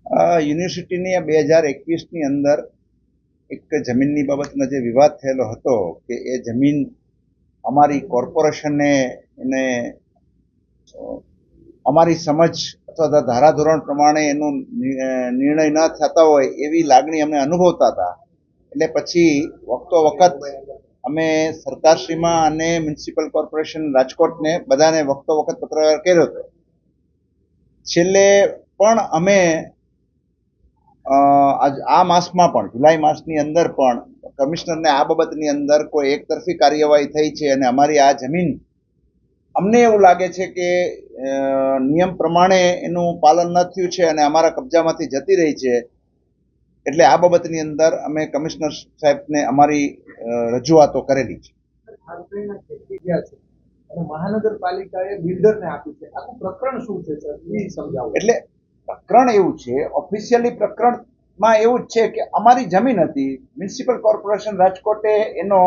યુનિવર્સિટીની 2021ની અંદર એક જમીનની બાબતનો જે વિવાદ થયેલો હતો કે એ જમીન અમારી કોર્પોરેશનને એને અમારી સમજ અથવા ધારાધોરણ પ્રમાણે એનો નિર્ણય ન થતા હોય એવી લાગણી અમે અનુભવતા હતા. એટલે પછી વખતો વખત અમે સરકારશ્રીમાં અને મ્યુનિસિપલ કોર્પોરેશન રાજકોટને બધાને વખતો વખત પત્ર કર્યો હતો. છેલ્લે પણ અમે આ માસમાં પણ જુલાઈ માસની અંદર પણ કમિશનરને આ બાબતની અંદર કોઈ એકતરફી કાર્યવાહી થઈ છે અને અમારી આ જમીન અમને એવું લાગે છે કે નિયમ પ્રમાણે એનું પાલન ન થયું છે અને અમારા કબજામાંથી જતી રહી છે. એટલે આ બાબતની અંદર અમે કમિશનર સાહેબને અમારી રજૂઆતો કરેલી છે. મહાનગરપાલિકાએ બિલ્ડરને આપ્યું છે. આખું પ્રકરણ શું છે સર, એ સમજાવો. એટલે પ્રકરણ એવું છે, ઓફિશિયલી પ્રકરણમાં એવું જ છે કે અમારી જમીન હતી, મ્યુનિસિપલ કોર્પોરેશન રાજકોટે એનો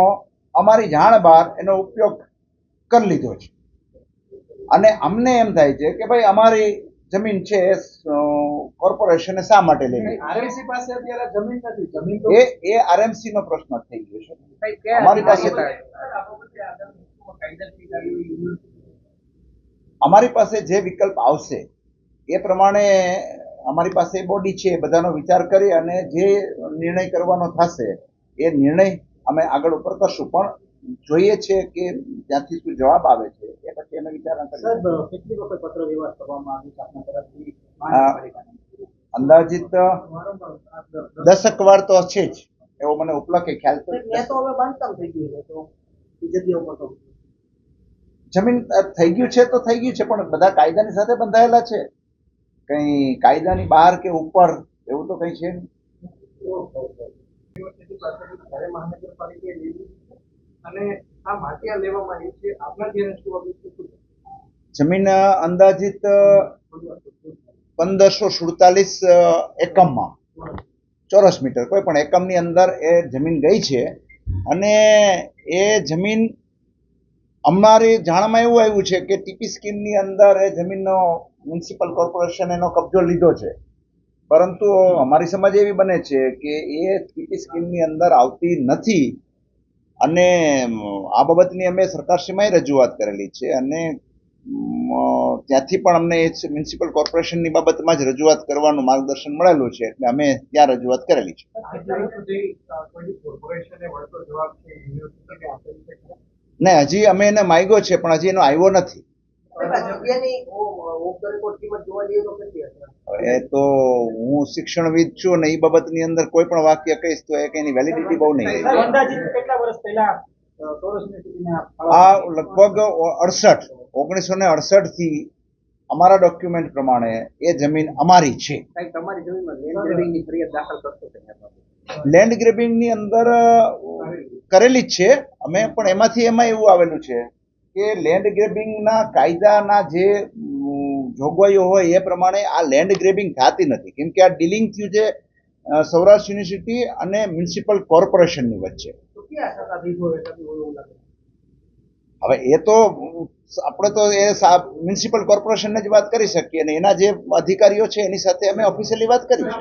અમારી જાણ બહાર એનો ઉપયોગ કરી લીધો છે અને અમને એમ થાય છે કે ભાઈ અમારી જમીન છે કોર્પોરેશને શા માટે લેવી. આરએમસી પાસે અત્યારે જમીન નથી. જમીન તો એ આરએમસી નો પ્રશ્ન થઈ ગયો છે. અમારી પાસે જે વિકલ્પ આવશે એ પ્રમાણે અમારી પાસે બોડી છે, બધાનો વિચાર કરી અને જે નિર્ણય કરવાનો થશે એ નિર્ણય અમે આગળ ઉપર કરશું. પણ જોઈએ છે કે ત્યાંથી શું જવાબ આવે છે એ પછી અમે વિચારણા કરીશું. કેટલી વખત પત્ર વ્યવહાર કરવામાં આવ્યો છે આપના તરફથી? અંદાજિત 10 વાર તો છે જ, એવો મને ઉપલકે ખ્યાલ છે. જમીન થઈ ગયું છે તો થઈ ગયું છે, પણ બધા કાયદાની સાથે બંધાયેલા છે. કઈ કાયદાની બહાર કે ઉપર એવું તો કઈ છે નહીં. જમીન અંદાજિત 1547 એકમમાં ચોરસ મીટર કોઈ પણ એકમની અંદર એ જમીન ગઈ છે અને એ જમીન અમારી જાણમાં એવું આવ્યું છે કે ટીપી સ્કીમની અંદર એ જમીનનો મ્યુનિસિપલ કોર્પોરેશન એનો કબજો લીધો છે, પરંતુ અમારી સમજ એવી બને છે કે એ ટીપી સ્કીમની અંદર આવતી નથી અને આ બાબતની અમે સરકારશ્રીમાં રજૂઆત કરેલી છે અને ત્યાંથી પણ અમને મ્યુનિસિપલ કોર્પોરેશનની બાબતમાં જ રજૂઆત કરવાનું માર્ગદર્શન મળેલું છે, એટલે અમે ત્યાં રજૂઆત કરેલી છે. ને હજી અમે એને માંગ્યો છે પણ હજી એનો આવ્યો નથી. એ તો હું શિક્ષણવિદ છું અને એ બાબતની અંદર કોઈ પણ વાક્ય કહીશ તો એની વેલિડિટી બહુ નહીં. આ લગભગ 1968 થી અમારા ડોક્યુમેન્ટ પ્રમાણે એ જમીન અમારી છે. લેન્ડ ગ્રેબિંગની અંદર કરેલી જ છે અમે, પણ એમાં એવું આવેલું છે કે લેન્ડ ગ્રેબિંગના કાયદાના જે જોગવાઈઓ હોય એ પ્રમાણે આ લેન્ડ ગ્રેબિંગ થતી નથી, કેમ કે આ ડીલિંગ થયું છે સૌરાષ્ટ્ર યુનિવર્સિટી અને મ્યુનિસિપલ કોર્પોરેશનની વચ્ચે. હવે એ તો આપણે તો એ મ્યુનિસિપલ કોર્પોરેશનને જ વાત કરી શકીએ અને એના જે અધિકારીઓ છે એની સાથે અમે ઓફિશિયલી વાત કરી છે.